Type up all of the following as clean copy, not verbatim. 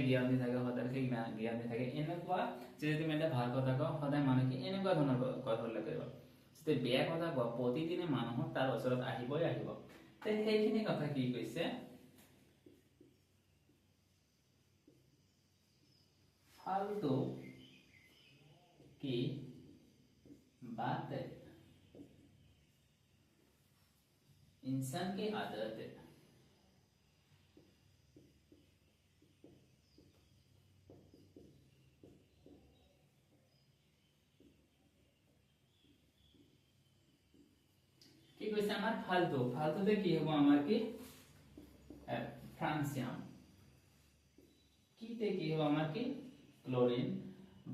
জ্ঞান দি থাকে সদায়কে জ্ঞান দি থাকে এনেকুৱা যে তুমি এটা ভাল কথা কও সদায় মানে কি এনেকুৱা ধৰণৰ কথা কৰিব যদি বেয়া কথা কও প্ৰতিদিনে মানুহ তাৰ ওচৰত আহিবই আহিব তে সেইখিনি কথা কি কৈছে फालतू की बातें इंसान की आदत है কি কৈছে আমাৰ ফালতু ফালতুতে কি হ'ব আমাৰ কি ফ্ৰান্সিয়াম কিতে কি হ'ব আমাৰ কি क्लोरीन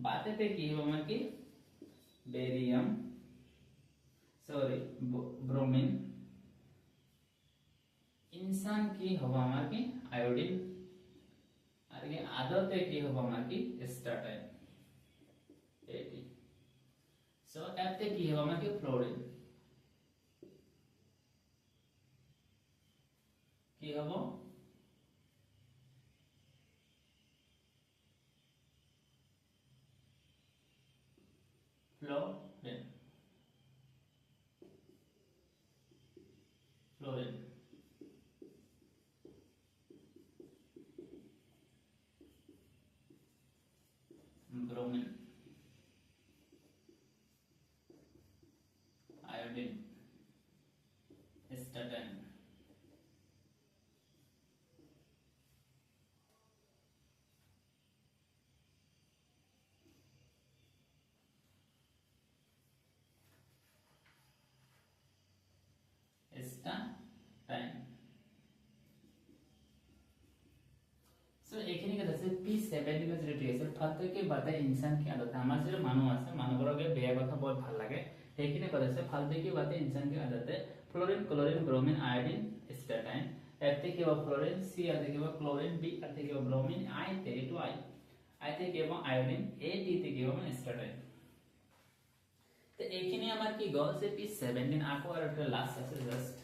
बातेते की हो हमार की बेरियम सॉरी ब्रोमीन इंसान की हो हमार की आयोडीन और ये आदते की हो हमार की स्टार्टाइन 80 सो एते की हो हमार की फ्लोरीन की हो fluorine fluorine bromine iodine astatine time सो एखिनि কথা আছে P70 ৰ যেটো আছে ফালতুকে বাতে ইনসান কি আদত আমাৰ যে মানুহ আছে মানুহবোৰকে বেয়া কথা বহুত ভাল লাগে সেইখিনি কথা আছে ফালতুকে বাতে ইনসান কি আদত ফ্লোরিন ক্লোরিন ব্রোমিন আয়োডিন স্টার্টাইন এতে কি হবে ফ্লোরিন সি এতে কি হবে ক্লোরিন বি এতে কি হবে ব্রোমিন আই তে টু আই তে কি হবে আয়োডিন এ টি তে কি হবে স্টার্টাইন তো এইখিনি আমাৰ কি গল সে P17 আকো আর একটা লাস্ট আছে জাস্ট